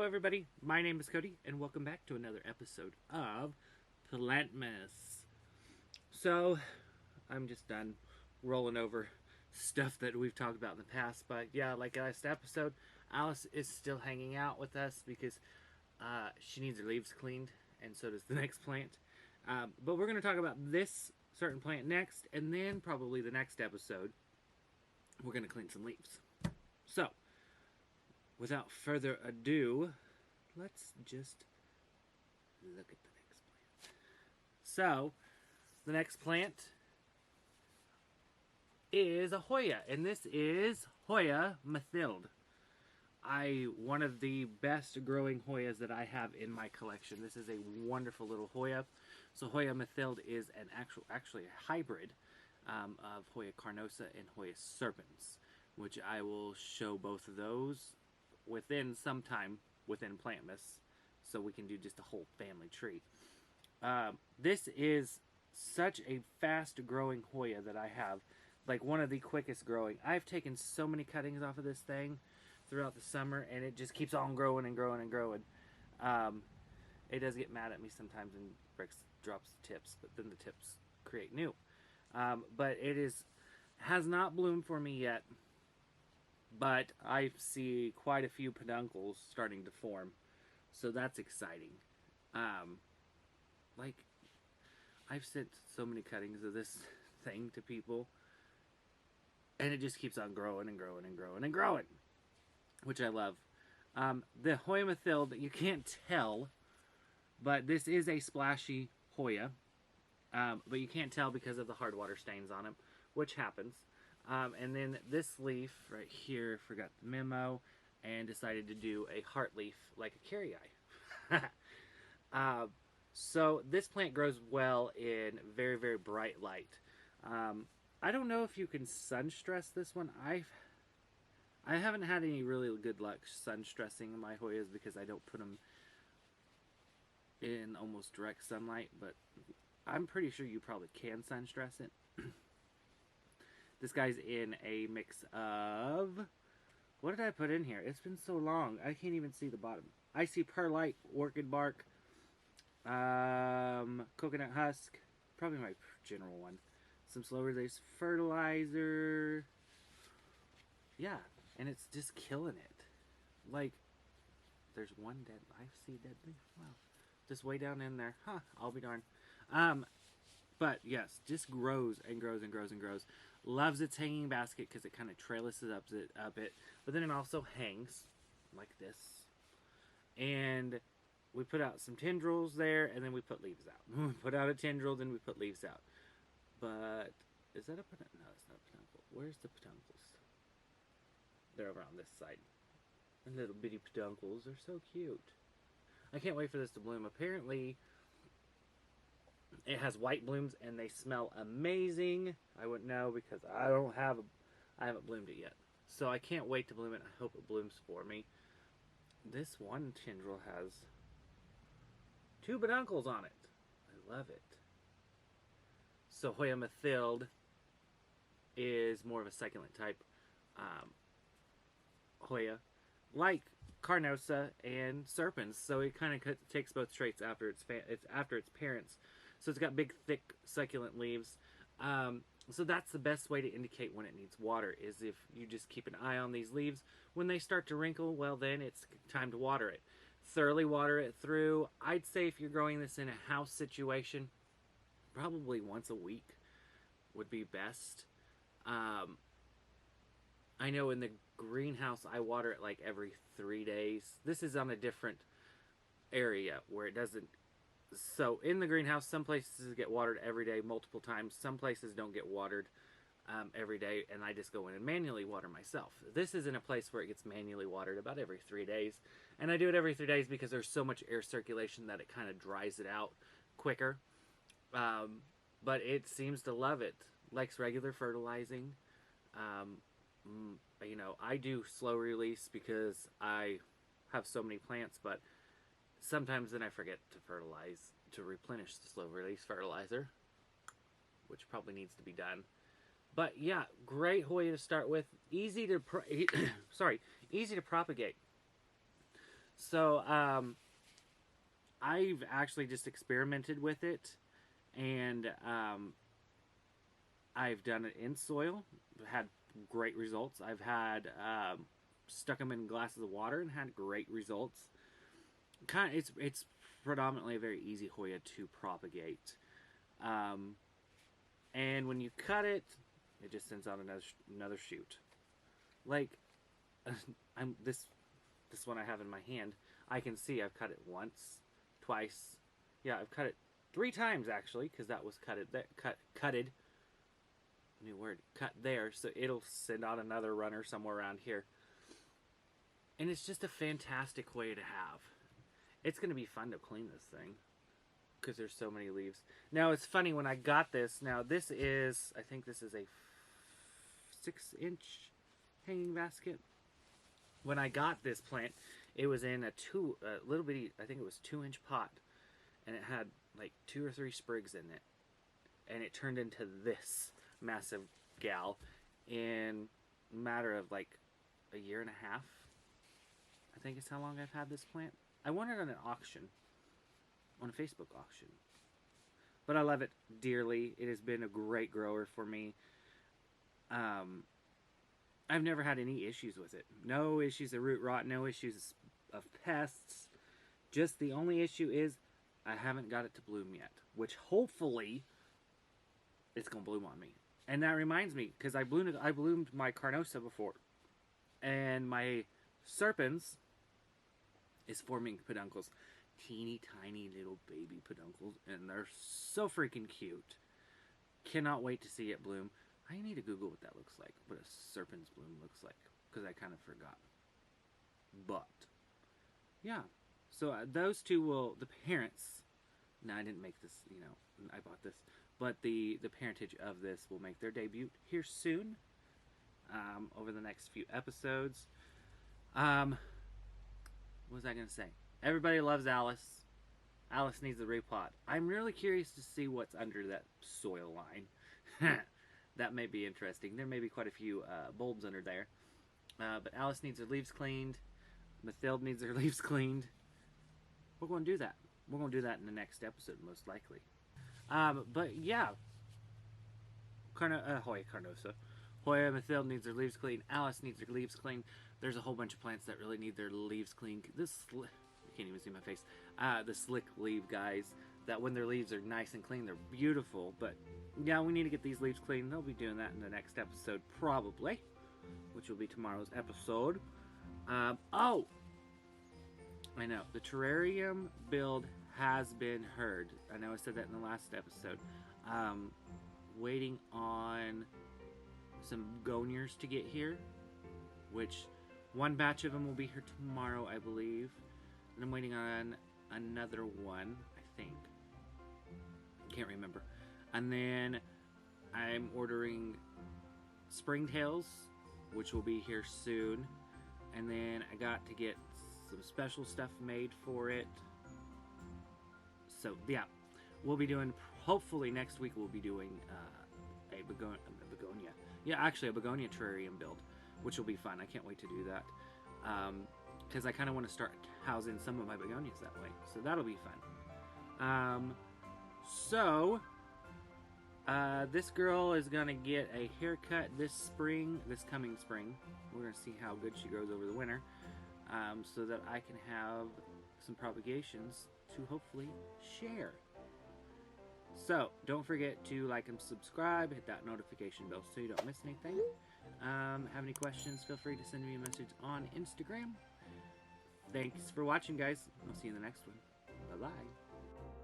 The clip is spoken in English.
everybody. My name is Cody, and welcome back to another episode of Plantmas. So, I'm just done rolling over stuff that we've talked about in the past, but yeah, like last episode, Alice is still hanging out with us because she needs her leaves cleaned, and so does the next plant. But we're going to talk about this certain plant next, and then probably the next episode, we're going to clean some leaves. So, without further ado, let's just look at the next plant. So, the next plant is a Hoya, and this is Hoya Mathilde. One of the best growing Hoyas that I have in my collection. This is a wonderful little Hoya. So Hoya Mathilde is an actually a hybrid of Hoya carnosa and Hoya serpens, which I will show both of those within some time within Plantmas, so we can do just a whole family tree. This is such a fast growing Hoya that I have, like one of the quickest growing. I've taken so many cuttings off of this thing throughout the summer, and it just keeps on growing and growing and growing. It does get mad at me sometimes and drops the tips, but then the tips create new. But has not bloomed for me yet. But I see quite a few peduncles starting to form, so that's exciting. Like, I've sent so many cuttings of this thing to people, and it just keeps on growing and growing and growing and growing, which I love. The Hoya Mathilde, you can't tell, but this is a splashy Hoya, but you can't tell because of the hard water stains on him, which happens. And then this leaf right here, forgot the memo, and decided to do a heart leaf like a carry eye. So this plant grows well in very, very bright light. I don't know if you can sun stress this one. I haven't had any really good luck sun stressing my Hoyas because I don't put them in almost direct sunlight, but I'm pretty sure you probably can sun stress it. This guy's in a mix of... What did I put in here? It's been so long. I can't even see the bottom. I see perlite, orchid bark, coconut husk. Probably my general one. Some slow release fertilizer. Yeah, and it's just killing it. Like, there's one dead... I see dead leaf. Wow. Just way down in there. Huh, I'll be darned. But yes, just grows and grows and grows and grows. Loves its hanging basket because it kind of trellises up it. But then it also hangs like this. And we put out some tendrils there, and then we put leaves out. We put out a tendril, then we put leaves out. But is that a peduncle? No, it's not a peduncle. Where's the peduncles? They're over on this side. And little bitty peduncles. They're so cute. I can't wait for this to bloom. Apparently, it has white blooms and they smell amazing. I wouldn't know because I haven't bloomed it yet. So I can't wait to bloom it. I hope it blooms for me. This one tendril has 2 peduncles on it. I love it. So Hoya Mathilde is more of a succulent type Hoya, like carnosa and serpens. So it kind of takes both traits after its parents. So it's got big, thick, succulent leaves. So that's the best way to indicate when it needs water, is if you just keep an eye on these leaves. When they start to wrinkle, well, then it's time to water it. Thoroughly water it through. I'd say if you're growing this in a house situation, probably once a week would be best. I know in the greenhouse, I water it like every 3 days. This is on a different area where it doesn't. So in the greenhouse, some places get watered every day, multiple times. Some places don't get watered every day, and I just go in and manually water myself. This is in a place where it gets manually watered about every 3 days. And I do it every 3 days because there's so much air circulation that it kind of dries it out quicker. But it seems to love it. Likes regular fertilizing. You know, I do slow release because I have so many plants, but sometimes then I forget to fertilize, to replenish the slow release fertilizer, which probably needs to be done. But yeah, great Hoya to start with. Easy to propagate. So, I've actually just experimented with it, and I've done it in soil, had great results. I've had stuck them in glasses of water and had great results. It's predominantly a very easy Hoya to propagate, um, and when you cut it, it just sends out another shoot. Like I'm this one I have in my hand. I can see I've cut it once, twice. Yeah, I've cut it 3 times actually, because that was cutted. New word, cut there. So it'll send out another runner somewhere around here, and it's just a fantastic way to have. It's gonna be fun to clean this thing because there's so many leaves. Now it's funny when I got this. Now this is, I think this is a 6-inch hanging basket. When I got this plant, it was in a little bitty, I think it was 2-inch pot, and it had like 2 or 3 sprigs in it, and it turned into this massive gal in a matter of like a year and a half. I think is how long I've had this plant. I won it on an auction, on a Facebook auction, but I love it dearly. It has been a great grower for me. I've never had any issues with it. No issues of root rot, no issues of pests. Just the only issue is I haven't got it to bloom yet, which hopefully it's going to bloom on me. And that reminds me, because I bloomed my Carnosa before, and my Serpens is forming peduncles. Teeny tiny little baby peduncles, and they're so freaking cute. Cannot wait to see it bloom. I need to Google what that looks like, what a serpent's bloom looks like, because I kind of forgot. But, yeah. So those two will, the parents, now I didn't make this, you know, I bought this, but the parentage of this will make their debut here soon, over the next few episodes. What was I going to say? Everybody loves Alice. Alice needs a repot. I'm really curious to see what's under that soil line. That may be interesting. There may be quite a few bulbs under there. But Alice needs her leaves cleaned. Mathilde needs her leaves cleaned. We're going to do that. We're going to do that in the next episode, most likely. But yeah. Hoya Carnosa. Hoya Mathilde needs her leaves cleaned. Alice needs her leaves cleaned. There's a whole bunch of plants that really need their leaves cleaned. You can't even see my face. The slick leaf guys, that when their leaves are nice and clean, they're beautiful. But yeah, we need to get these leaves clean. They'll be doing that in the next episode, probably, which will be tomorrow's episode. Oh, I know, the terrarium build has been heard. I know I said that in the last episode. Waiting on some begonias to get here, which one batch of them will be here tomorrow, I believe. And I'm waiting on another one, I think. Can't remember. And then I'm ordering springtails, which will be here soon. And then I got to get some special stuff made for it. So yeah, we'll be doing, hopefully next week we'll be doing a begonia. Yeah, actually a begonia terrarium build, which will be fun. I can't wait to do that. Because I kind of want to start housing some of my begonias that way. So that'll be fun. This girl is going to get a haircut this coming spring. We're going to see how good she grows over the winter. So that I can have some propagations to hopefully share. So, don't forget to like and subscribe, hit that notification bell so you don't miss anything. Have any questions, feel free to send me a message on Instagram. Thanks for watching, guys. I'll see you in the next one. Bye-bye.